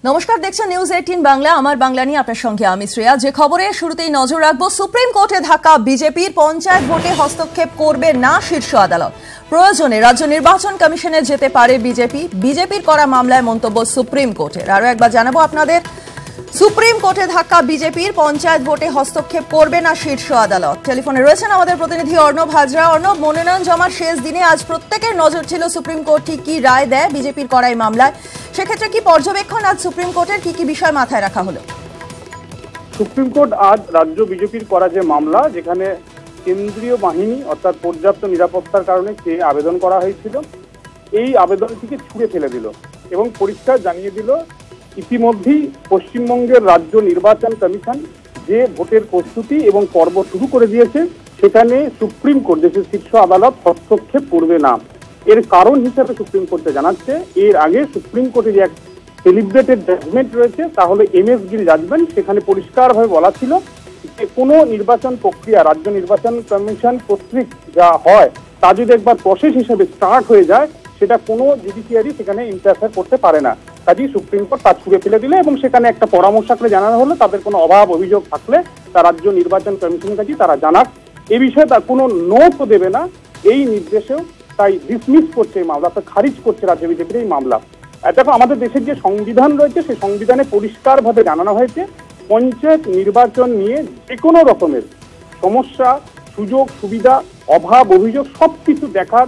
নমস্কার, দেখছেন নিউজ 18 বাংলা। আমার বাংলা নিয়ে আপনার সঙ্গে আমি শ্রেয়া। যে খবরে শুরুতেই নজর রাখবো, সুপ্রিম কোর্টে ধাক্কা বিজেপির, পঞ্চায়েত ভোটে হস্তক্ষেপ করবে না শীর্ষ আদালত। প্রয়োজনে রাজ্য নির্বাচন কমিশনে যেতে পারে বিজেপি। বিজেপির করা মামলায় মন্তব্য সুপ্রিম কোর্টের। আরো একবার জানাবো আপনাদের, সুপ্রিম কোর্টে ধাক্কা বিজেপির, পঞ্চায়েত ভোটে হস্তক্ষেপ করবে না শীর্ষ আদালত। টেলিফোনে রয়েছেন আমাদের প্রতিনিধি অর্ণব হাজরা। অর্ণব, মনোনয়ন জমার শেষ দিনে আজ প্রত্যেকের নজর ছিল সুপ্রিম কোর্ট ঠিক কি রায় দেয় বিজেপির করা এই মামলায়। সেক্ষেত্রে কি পর্যবেক্ষণ আজ সুপ্রিম কোর্টের, কি কি বিষয় মাথায় রাখা হলো? সুপ্রিম কোর্ট আজ রাজ্য বিজেপির করা যে মামলা, যেখানে কেন্দ্রীয় বাহিনী অর্থাৎ পর্যাপ্ত নিরাপত্তার কারণে যে আবেদন করা হয়েছিল, এই আবেদনটিকে ছুঁড়ে ফেলে দিল এবং পরিষ্কার জানিয়ে দিল ইতিমধ্যেই পশ্চিমবঙ্গের রাজ্য নির্বাচন কমিশন যে ভোটের প্রস্তুতি এবং পর্ব শুরু করে দিয়েছে, সেখানে সুপ্রিম কোর্ট, দেশের শীর্ষ আদালত, হস্তক্ষেপ করবে না। এর কারণ হিসেবে সুপ্রিম কোর্টে জানাচ্ছে, এর আগে সুপ্রিম কোর্টে যে এক সেলিব্রেটেড জাজমেন্ট রয়েছে, তাহলে MS গিল জাজমেন্ট, সেখানে পরিষ্কারভাবে বলা ছিল যে কোনো নির্বাচন প্রক্রিয়া রাজ্য নির্বাচন কমিশন কর্তৃক যা হয়, তা যদি একবার প্রসেস হিসেবে স্টার্ট হয়ে যায়, সেটা কোনো জুডিশিয়ারি সেখানে ইন্টারফেয়ার করতে পারে না। কাজেই সুপ্রিম কোর্ট তা ছুঁড়ে ফেলে দিলে এবং সেখানে একটা পরামর্শ করে জানানো হলো, তাদের কোনো অভাব অভিযোগ থাকলে তা রাজ্য নির্বাচন কমিশনের কাছে তারা জানাক। এই বিষয়ে তার কোনো নোটও দেবে না, এই নির্দেশেও তাই ডিসমিস করছে এই মামলা, খারিজ করছে রাজ্য বিজেপির এই মামলা। দেখো, আমাদের দেশের যে সংবিধান রয়েছে, সেই সংবিধানে পরিষ্কারভাবে জানানো হয়েছে, পঞ্চায়েত নির্বাচন নিয়ে যে কোনো রকমের সমস্যা, সুযোগ সুবিধা, অভাব অভিযোগ সবকিছু দেখার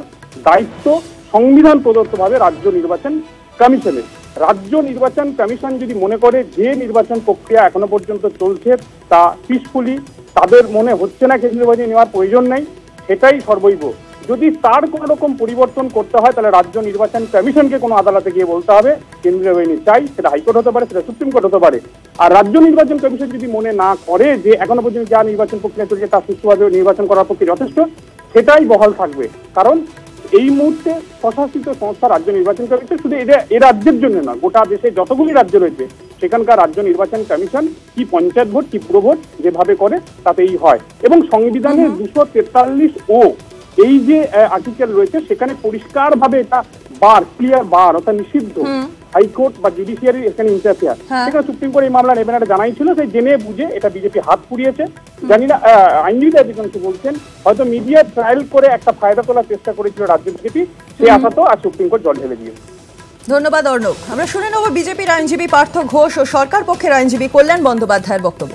দায়িত্ব সংবিধান প্রদত্তভাবে রাজ্য নির্বাচন কমিশনের। রাজ্য নির্বাচন কমিশন যদি মনে করে যে নির্বাচন প্রক্রিয়া এখনো পর্যন্ত চলছে তা পিসফুলি, তাদের মনে হচ্ছে না কেন্দ্রীয় বাহিনী নেওয়ার প্রয়োজন নেই, সেটাই সর্বৈব। যদি তার কোনো রকম পরিবর্তন করতে হয়, তাহলে রাজ্য নির্বাচন কমিশনকে কোনো আদালতে গিয়ে বলতে হবে কেন্দ্রীয় বাহিনী চাই, সেটা হাইকোর্ট হতে পারে, সেটা সুপ্রিম কোর্ট হতে পারে। আর রাজ্য নির্বাচন কমিশন যদি মনে না করে যে এখনো পর্যন্ত যা নির্বাচন প্রক্রিয়া চলছে তা সুষ্ঠুভাবে নির্বাচন করার পক্ষে যথেষ্ট, সেটাই বহাল থাকবে। কারণ এই মুহূর্তে প্রশাসিত সংস্থা রাজ্য নির্বাচন কমিশন শুধু এ রাজ্যের জন্য না, গোটা দেশে যতগুলি রাজ্য রয়েছে সেখানকার রাজ্য নির্বাচন কমিশন কি পঞ্চায়েত ভোট কি পুরো ভোট যেভাবে করে তাতেই হয়। এবং সংবিধানের 243 ও এই যে আর্টিকেল রয়েছে, সেখানে পরিষ্কারভাবে এটা ক্লিয়ার অর্থাৎ নিষিদ্ধ হাইকোর্ট বা জুডিশিয়ারি এখানে ইন্টারফেয়ার। সেখানে সুপ্রিম কোর্ট এই মামলা নেবেন এটা জানাই ছিল, সেই জেনে বুঝে এটা বিজেপি হাত পুড়িয়েছে। জানি না আইনজীবীরা অধিকাংশ বলছেন হয়তো মিডিয়া ট্রায়াল করে একটা ফায়দা তোলার চেষ্টা করেছিল রাজ্য বিজেপি, সেই আশা তো আর সুপ্রিম কোর্ট জল ঢেলে দিয়েছে। ধন্যবাদ অর্ণব। আমরা শুনে নেব বিজেপির আইনজীবী পার্থ ঘোষ ও সরকার পক্ষের আইনজীবী কল্যাণ বন্দ্যোপাধ্যায়ের বক্তব্য।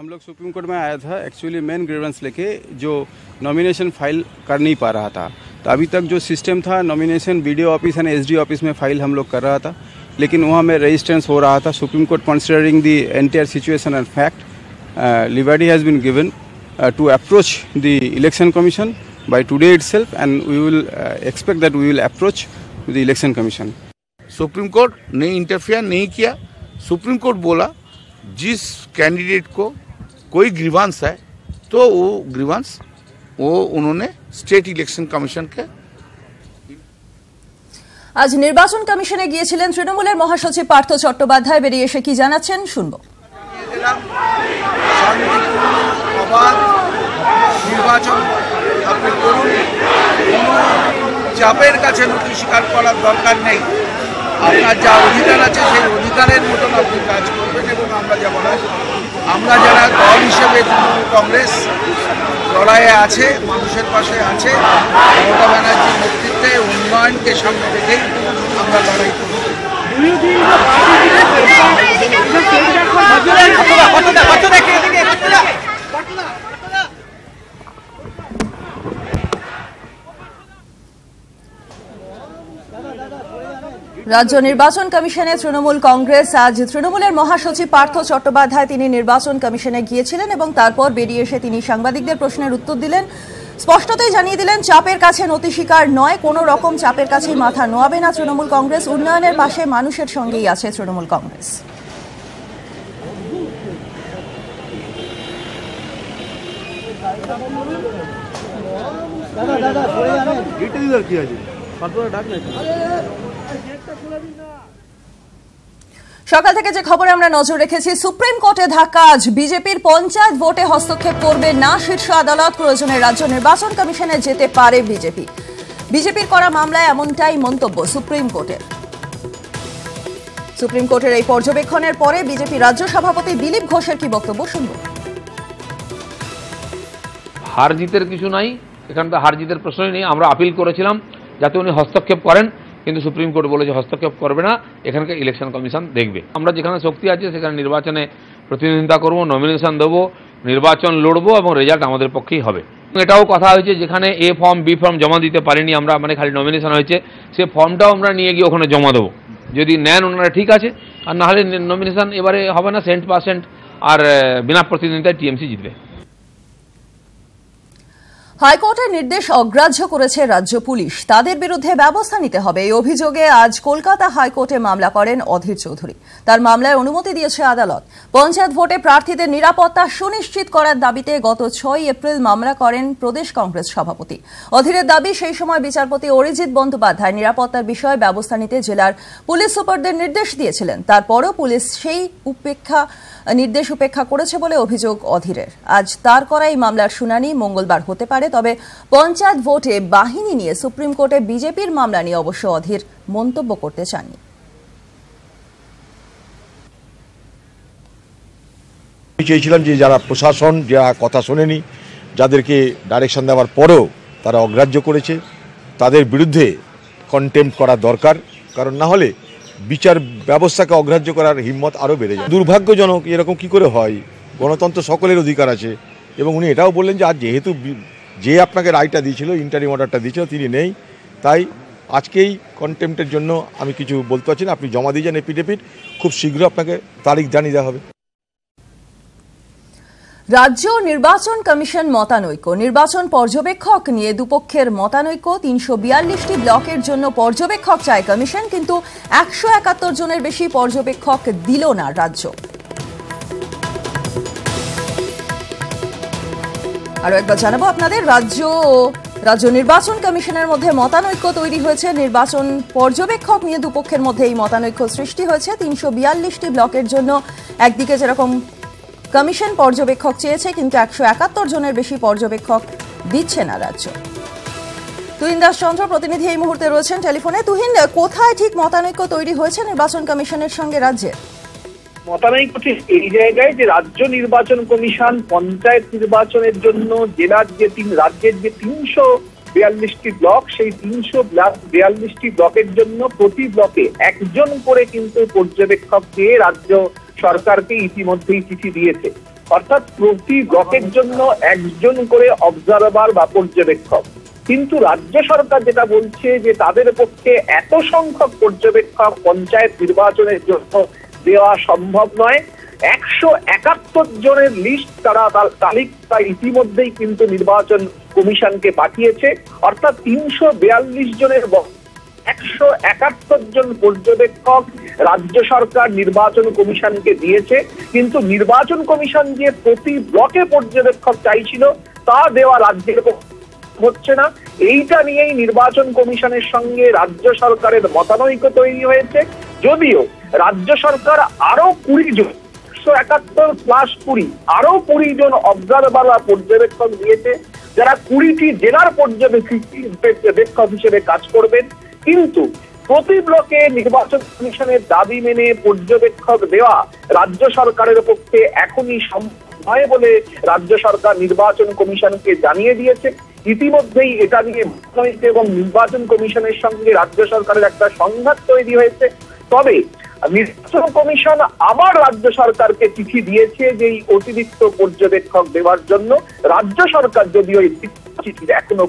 हम लोग सुप्रीम कोर्ट में आया था एक्चुअली मेन ग्रीवेंस लेके, जो नॉमिनेशन फाइल कर नहीं पा रहा था। तो अभी तक जो सिस्टम था, nomination BDO office and SD office में फाइल हम लोग कर रहा था, लेकिन वहाँ में रेजिस्टेंस हो रहा था। Supreme court considering the entire situation and fact, liberty has been given to approach the election commission by today itself, and we will expect that we will approach the election commission. Supreme court ने interfere नहीं किया। Supreme court बोला जिस candidate को कोई grievance है तो वो ग्रीवांस उन्होंने स्टेट इलेक्शन कमीशन के। আজ নির্বাচন কমিশনে গিয়েছিলেন তৃণমূলের মহাসচিব পার্থ চট্টোপাধ্যায়। বেরিয়ে এসে কি জানাচ্ছেন শুনবো। নির্বাচন আপনি করুন, চাপের কাছে নথি স্বীকার করার দরকার নেই। আপনার যা অধিকার আছে সেই অধিকারের মতন আপনি কাজ করবেন। এবং আমরা যেমন আমরা যারা দল হিসেবে তৃণমূল কংগ্রেস লড়াইয়ে আছে, মানুষের পাশে আছে, মমতা ব্যানার্জির নেতৃত্বে উন্নয়নকে সামনে রেখেই আমরা লড়াই করব। রাজ্য নির্বাচন কমিশনে তৃণমূল কংগ্রেস। আজ তৃণমূলের মহাসচিব পার্থ চট্টোপাধ্যায় তিনি নির্বাচন কমিশনে গিয়েছিলেন এবং তারপর বেরিয়ে এসে তিনি সাংবাদিকদের প্রশ্নের উত্তর দিলেন। স্পষ্টতই জানিয়ে দিলেন চাপের কাছে নতি স্বীকার নয়, কোনো রকম চাপের কাছেই মাথা নোয়াবে না তৃণমূল কংগ্রেস। উন্নয়নের পাশে মানুষের সঙ্গেই আছে তৃণমূল কংগ্রেস। সকাল থেকে যে খবরে আমরা নজর রেখেছি, সুপ্রিম কোর্টে ধাক্কা আজ বিজেপির, পঞ্চায়েত ভোটে হস্তক্ষেপ করবে না শীর্ষ আদালত। প্রয়োজনে রাজ্য নির্বাচন কমিশনে যেতে পারে বিজেপি। বিজেপির করা মামলায় এমনটাই মন্তব্য সুপ্রিম কোর্টের। সুপ্রিম কোর্টের এই পর্যবেক্ষণের পরে বিজেপি রাজ্য সভাপতি দিলীপ ঘোষের কি বক্তব্য শুনব। হার জিতের কিছু নাই, এখানে তো হার জিতের প্রশ্নই নেই। আমরা আপিল করেছিলাম যাতে উনি হস্তক্ষেপ করেন, কিন্তু সুপ্রিম কোর্ট বলেছে হস্তক্ষেপ করবে না, এখানকার ইলেকশন কমিশন দেখবে। আমরা যেখানে শক্তি আছে সেখানে নির্বাচনে প্রতিদ্বন্দ্বিতা করব, নমিনেশন দেবো, নির্বাচন লড়বো এবং রেজাল্ট আমাদের পক্ষেই হবে। এটাও কথা হয়েছে যেখানে এ ফর্ম বি ফর্ম জমা দিতে পারিনি আমরা, মানে খালি নমিনেশন হয়েছে, সে ফর্মটাও আমরা নিয়ে গিয়ে ওখানে জমা দেবো। যদি নেন ওনারা ঠিক আছে, আর না হলে নমিনেশন এবারে হবে না, 100% আর বিনা প্রতিদ্বন্দ্বিতায় টিএমসি জিতবে। হাইকোর্টের নির্দেশ অগ্রাহ্য করেছে রাজ্য পুলিশ, তাদের বিরুদ্ধে ব্যবস্থা নিতে হবে এই অভিযোগে আজ কলকাতা হাইকোর্টে মামলা করেন অধীর চৌধুরী। তার মামলায় অনুমতি দিয়েছে আদালত। পঞ্চায়েত ভোটে প্রার্থীদের নিরাপত্তা সুনিশ্চিত করার দাবিতে গত 6 এপ্রিল মামলা করেন প্রদেশ কংগ্রেস সভাপতি। অধীরের দাবি, সেই সময় বিচারপতি অরিজিৎ বন্দ্যোপাধ্যায় নিরাপত্তার বিষয়ে ব্যবস্থা নিতে জেলার পুলিশ সুপারদের নির্দেশ দিয়েছিলেন। তারপরও পুলিশ সেই নির্দেশ উপেক্ষা করেছে বলে অভিযোগ অধীরের। আজ তার করা এই মামলার শুনানি মঙ্গলবার হতে পারে। তবে পঞ্চায়েত ভোটে বাহিনী নিয়ে সুপ্রিম কোর্টে বিজেপির মামলা নিয়ে অবশ্য অধীর মন্তব্য করতে চাননি। চেয়েছিলাম যে যারা প্রশাসন যারা কথা শোনেনি, যাদেরকে ডাইরেকশন দেওয়ার পরেও তারা অগ্রাহ্য করেছে, তাদের বিরুদ্ধে কন্টেম্প্ট করা দরকার। কারণ না হলে বিচার ব্যবস্থাকে অগ্রাহ্য করার হিম্মত আরও বেড়ে যায়। দুর্ভাগ্যজনক, এরকম কি করে হয়? গণতন্ত্র সকলের অধিকার আছে। এবং উনি এটাও বললেন যে আজ যেহেতু যে আপনাকে রায়টা দিয়েছিল, ইন্টারিম অর্ডারটা দিয়েছিল, তিনি নেই, তাই আজকেই কন্টেম্প্টের জন্য আমি কিছু বলতে পারছি না। আপনি জমা দিয়ে যান এপিডেভিট, খুব শীঘ্র আপনাকে তারিখ জানিয়ে দেওয়া হবে। রাজ্য নির্বাচন কমিশন মতানৈক্য, নির্বাচন পর্যবেক্ষক নিয়ে দুপক্ষের মতানৈক্য। 342টি ব্লকের জন্য পর্যবেক্ষক চায় কমিশন, কিন্তু 171 জনের বেশি পর্যবেক্ষক দিল না রাজ্য। আরো একবার জানাবো আপনাদের, রাজ্য নির্বাচন কমিশনের মধ্যে মতানৈক্য তৈরি হয়েছে। নির্বাচন পর্যবেক্ষক নিয়ে দুপক্ষের মধ্যে এই মতানৈক্য সৃষ্টি হয়েছে। 342টি ব্লকের জন্য একদিকে যেরকম কমিশন পর্যবেক্ষক চেয়েছে, কিন্তু 171 জনের বেশি পর্যবেক্ষক দিচ্ছে না রাজ্য। তুহিন দাস চন্দ্র প্রতিনিধি এই মুহূর্তে রয়েছেন টেলিফোনে। তুহিন, কোথায় ঠিক মতানৈক্য তৈরি হয়েছে নির্বাচন কমিশনের সঙ্গে রাজ্যের? মতানৈক্য ঠিক এই জায়গায় যে রাজ্য নির্বাচন কমিশন পঞ্চায়েত নির্বাচনের জন্য জেলার রাজ্যের যে 342টি ব্লক, সেই 342টি ব্লকের জন্য প্রতি ব্লকে একজন করে কিন্তু পর্যবেক্ষক দিয়ে রাজ্য সরকারকে ইতিমধ্যেই চিঠি দিয়েছে। অর্থাৎ প্রতি ব্লকের জন্য একজন করে অবজারভার বা পর্যবেক্ষক। কিন্তু রাজ্য সরকার যেটা বলছে যে তাদের পক্ষে এত সংখ্যক পর্যবেক্ষক পঞ্চায়েত নির্বাচনের জন্য দেওয়া সম্ভব নয়। 171 জনের লিস্ট তারা তালিকা ইতিমধ্যেই কিন্তু নির্বাচন কমিশনকে পাঠিয়েছে। অর্থাৎ 342 জনের 171 জন পর্যবেক্ষক রাজ্য সরকার নির্বাচন কমিশনকে দিয়েছে, কিন্তু নির্বাচন কমিশন যে প্রতি ব্লকে পর্যবেক্ষক চাইছিল তা দেওয়া রাজ্যের হচ্ছে না। এইটা নিয়েই নির্বাচন কমিশনের সঙ্গে রাজ্য সরকারের মতানৈক্য তৈরি হয়েছে। যদিও রাজ্য সরকার আরো 20 জন, 171 প্লাস 20, আরো 20 জন অবজারভার বা পর্যবেক্ষক দিয়েছে, যারা 20টি জেলার পর্যবেক্ষক হিসেবে কাজ করবেন। কিন্তু প্রতি ব্লকে নির্বাচন কমিশনের দাবি মেনে পর্যবেক্ষক দেওয়া রাজ্য সরকারের পক্ষে এখনই সম্ভব নয় বলে রাজ্য সরকার নির্বাচন কমিশনকে জানিয়ে দিয়েছে। ইতিমধ্যেই এটা নিয়ে এবং নির্বাচন কমিশনের সঙ্গে রাজ্য সরকারের একটা সংঘাত তৈরি হয়েছে। তবে নির্বাচন কমিশন আবার রাজ্য সরকারকে চিঠি দিয়েছে যে এই অতিরিক্ত পর্যবেক্ষক দেওয়ার জন্য। রাজ্য সরকার যদিও চিঠির এখনো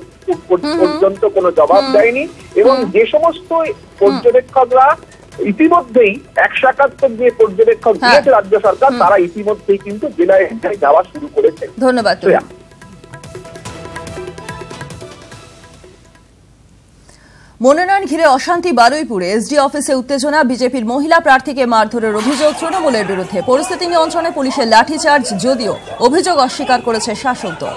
পর্যন্ত কোনো জবাব দেয়নি, এবং যে সমস্ত পর্যবেক্ষকরা ইতিমধ্যেই 171 যে পর্যবেক্ষক দিয়েছে রাজ্য সরকার, তারা ইতিমধ্যেই কিন্তু জেলায় যাওয়া শুরু করেছে। ধন্যবাদ। মনোনয়ন ঘিরে অশান্তি বারুইপুরে, এসডি অফিসে উত্তেজনা, বিজেপির মহিলা প্রার্থীকে মারধরের অভিযোগ তৃণমূলের বিরুদ্ধে। পরিস্থিতি নিয়ন্ত্রণে পুলিশের লাঠিচার্জ, যদিও অভিযোগ অস্বীকার করেছে শাসক দল।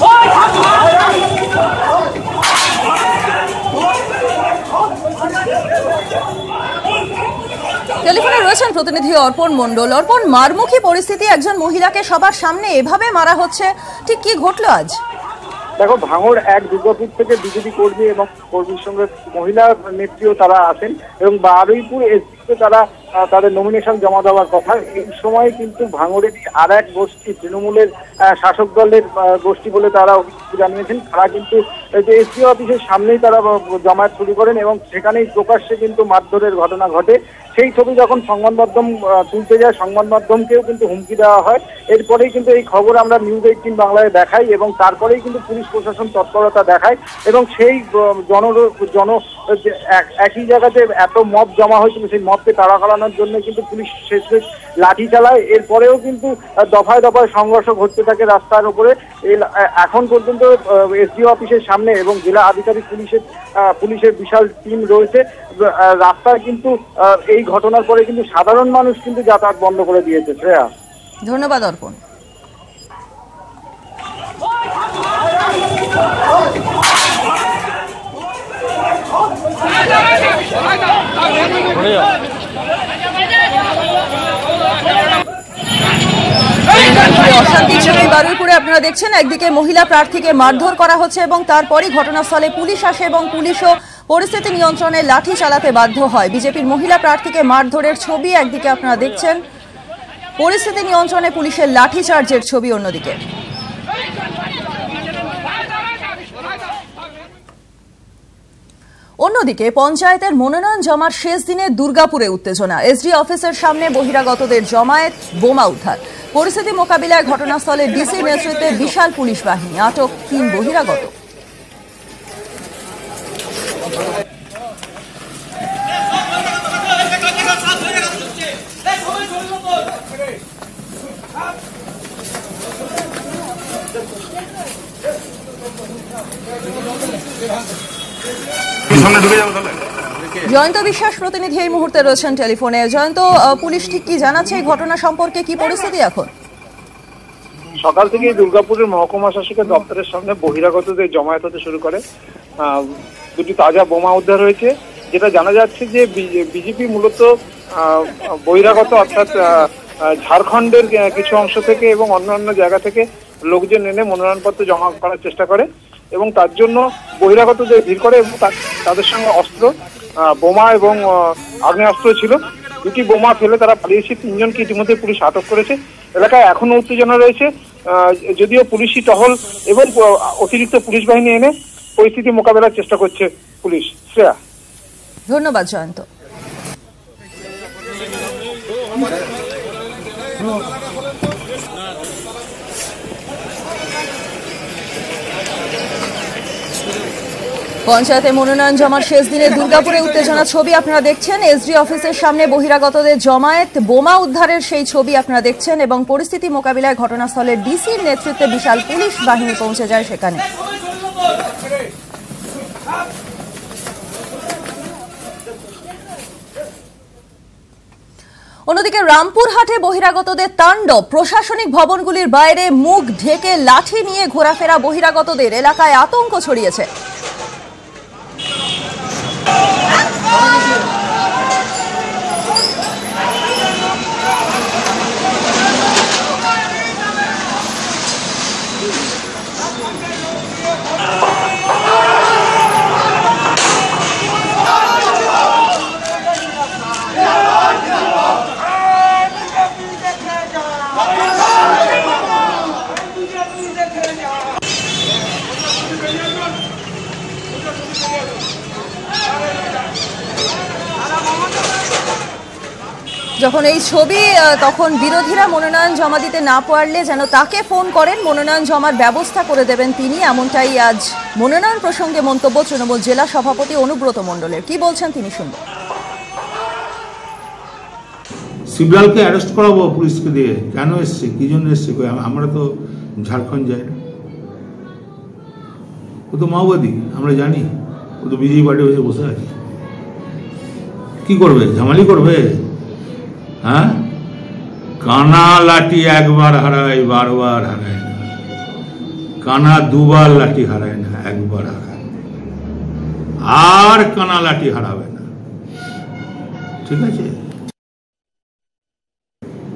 Oh, প্রতিনিধি অর্পণ মণ্ডল। অর্পণ, মারমুখী পরিস্থিতি, একজন মহিলাকে সবার সামনে এভাবে মারা হচ্ছে, ঠিক কি ঘটলো আজ? দেখো, ভাঙড় এক দুর্গাপুর থেকে বিজেপি কর্মী এবং কর্মীর সঙ্গে মহিলা নেত্রীও তারা আসেন এবং বারুইপুর এসপিতে তারা তাদের নমিনেশন জমা দেওয়ার কথা। এই সময় কিন্তু ভাঙড়ের আর এক গোষ্ঠী, তৃণমূলের শাসক দলের গোষ্ঠী বলে তারা অভিযোগ জানিয়েছেন, তারা কিন্তু এসপি অফিসের সামনেই তারা জমায়েত শুরু করেন এবং সেখানেই প্রকাশ্যে কিন্তু মারধরের ঘটনা ঘটে। সেই ছবি যখন সংবাদ মাধ্যম তুলতে যায়, সংবাদ মাধ্যমকেও কিন্তু হুমকি দেওয়া হয়। এরপরেই কিন্তু এই খবর আমরা নিউজ 18 বাংলায় দেখাই এবং তারপরেই কিন্তু পুলিশ প্রশাসন তৎপরতা দেখায় এবং সেই একই জায়গাতে এত মব জমা হয়েছিল, সেই মবকে তাড়া করানোর জন্য কিন্তু পুলিশ শেষ লাঠি চালায়। এরপরেও কিন্তু দফায় দফায় সংঘর্ষ ঘটতে থাকে রাস্তার উপরে। এখন পর্যন্ত এসডিও অফিসের সামনে এবং জেলা আধিকারিক পুলিশের বিশাল টিম রয়েছে রাস্তায়, কিন্তু এই ঘটনার পরে কিন্তু সাধারণ মানুষ কিন্তু যাতায়াত বন্ধ করে দিয়েছে। শ্রেয়া, ধন্যবাদ অর্পণ। অশান্তির ছবি বারুইপুরে আপনারা দেখছেন, একদিকে মহিলা প্রার্থীকে মারধর করা হচ্ছে এবং তারপরই ঘটনাস্থলে পুলিশ আসে এবং পুলিশও পরিস্থিতি নিয়ন্ত্রণে লাঠি চালাতে বাধ্য হয়। বিজেপির মহিলা প্রার্থীকে মারধরের ছবি একদিকে আপনারা দেখছেন, পরিস্থিতি নিয়ন্ত্রণে পুলিশের লাঠিচার্জের ছবি অন্যদিকে। অন্যদিকে পঞ্চায়েতের মনোনয়ন জমার শেষ দিনে দুর্গাপুরে উত্তেজনা। এসডি অফিসের সামনে বহিরাগতদের জমায়েত, বোমা উদ্ধার। পরিস্থিতি মোকাবিলায় ঘটনাস্থলে ডিসির নেতৃত্বে বিশাল পুলিশ বাহিনী, আটক 3 বহিরাগত। জয়ন্ত বিশ্বাস প্রতিনিধি এই মুহূর্তে রয়েছেন টেলিফোনে। জয়ন্ত, পুলিশ ঠিক কি জানাচ্ছে এই ঘটনা সম্পর্কে, কি পরিস্থিতি এখন? সকাল থেকেই দুর্গাপুরের মহকুমা শাসকের দপ্তরের সামনে বহিরাগতদের জমায়েত হতে শুরু করে। 2টি তাজা বোমা উদ্ধার হয়েছে। যেটা জানা যাচ্ছে যে বিজেপি মূলত বহিরাগত, অর্থাৎ ঝাড়খণ্ডের কিছু অংশ থেকে এবং অন্যান্য জায়গা থেকে লোকজন এনে মনোনয়নপত্র জমা করার চেষ্টা করে এবং তার জন্য বহিরাগতদের ভিড় করে এবং তাদের সঙ্গে অস্ত্র, বোমা এবং আগ্নেয়াস্ত্র ছিল। 2টি বোমা ফেলে তারা পালিয়েছে। 3 জনকে ইতিমধ্যে পুলিশ আটক করেছে। এলাকায় এখনো উত্তেজনা রয়েছে, যদিও পুলিশি টহল এবং অতিরিক্ত পুলিশ বাহিনী এনে পরিস্থিতি মোকাবেলার চেষ্টা করছে পুলিশ। শ্রেয়া, ধন্যবাদ জয়ন্ত। পঞ্চায়েতে মনোনয়ন জমার শেষ দিনে দুর্গাপুরে উত্তেজনা ছবি আপনারা দেখছেন। এসডি অফিসের সামনে বহিরাগতদের জমায়েত, বোমা উদ্ধারের সেই ছবি আপনারা দেখছেন এবং পরিস্থিতি মোকাবিলায় ঘটনাস্থলে ডিসির নেতৃত্বে বিশাল পুলিশ বাহিনী পৌঁছে যায় সেখানে। অন্যদিকে রামপুরহাটে বহিরাগতদের তাণ্ডব, প্রশাসনিক ভবনগুলির বাইরে মুখ ঢেকে লাঠি নিয়ে ঘোরাফেরা বহিরাগতদের, এলাকায় আতঙ্ক ছড়িয়েছে। যখন এই ছবি, তখন বিরোধীরা মনোনয়ন জমা দিতে না পারলে যেন তাকে ফোন করেন, মনোনয়ন জমার ব্যবস্থা করে দেবেন তিনি, এমনটাই আজ মনোনয়ন প্রসঙ্গে মন্তব্য তৃণমূল জেলা সভাপতি অনুব্রত মণ্ডলের। কি বলছেন তিনি শুনবো। শিবলালকে অ্যারেস্ট করাবো পুলিশকে দিয়ে, কেন এসছে, কি জন্য এসছে? আমরা তো ঝাড়খণ্ড যাই না, ও তো মাওবাদী, আমরা জানি। ও তো বিজেপি পার্টি হয়ে বসে আছে, কি করবে? ঝামালি করবে? হ্যাঁ, কানা লাঠি একবার হারায়, বারবার হারায় না। কানা 2বার লাঠি হারায় না, একবার হারায়, আর কানা লাঠি হারাবে না। ঠিক আছে।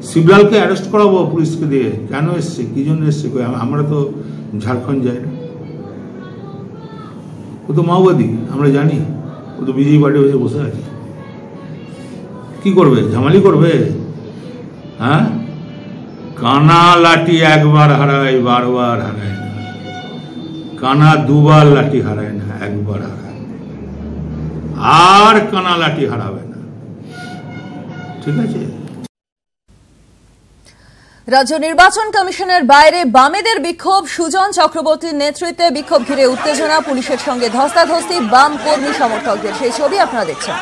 শিবলালকে অ্যারেস্ট করাবো পুলিশকে দিয়ে, কেন এসছে, কি জন্য এসছে? আমরা তো ঝাড়খণ্ড যাই না, ও তো মাওবাদী, আমরা জানি। ও তো বিজেপি পার্টি হয়ে বসে আছে, কি করবে, ঝামালি করবে? হ্যাঁ, কানা লাঠি একবার হারায়, বারবার হারায় না। কানা দুবার লাঠি হারায় না, একবার হারায়, আর কানা লাঠি হারাবে না, ঠিক আছে? রাজ্য নির্বাচন কমিশনের বাইরে বামেদের বিক্ষোভ, সুজন চক্রবর্তীর নেতৃত্বে বিক্ষোভ ঘিরে উত্তেজনা, পুলিশের সঙ্গে ধস্তাধস্তি বাম কর্মী সমর্থকদের, সেই ছবি আপনারা দেখছেন।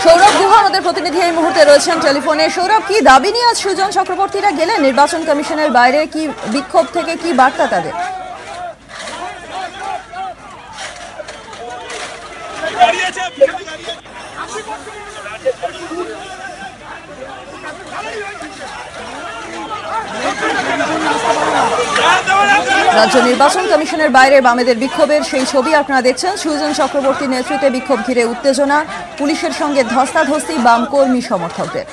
সৌরভ গুহা আমাদের প্রতিনিধি এই মুহূর্তে রয়েছেন টেলিফোনে। সৌরভ, কি দাবি নিয়ে আজ সুজন চক্রবর্তীরা গেলেন নির্বাচন কমিশনের বাইরে? কি বিক্ষোভ থেকে কি বার্তা তাদের? রাজ্য নির্বাচন কমিশনের বাইরে বামেদের বিক্ষোভের সেই ছবি আপনারা দেখছেন। সুজন চক্রবর্তীর নেতৃত্বে বিক্ষোভ ঘিরে উত্তেজনা, পুলিশের সঙ্গে ধস্তাধস্তি বাম কর্মী সমর্থকদের।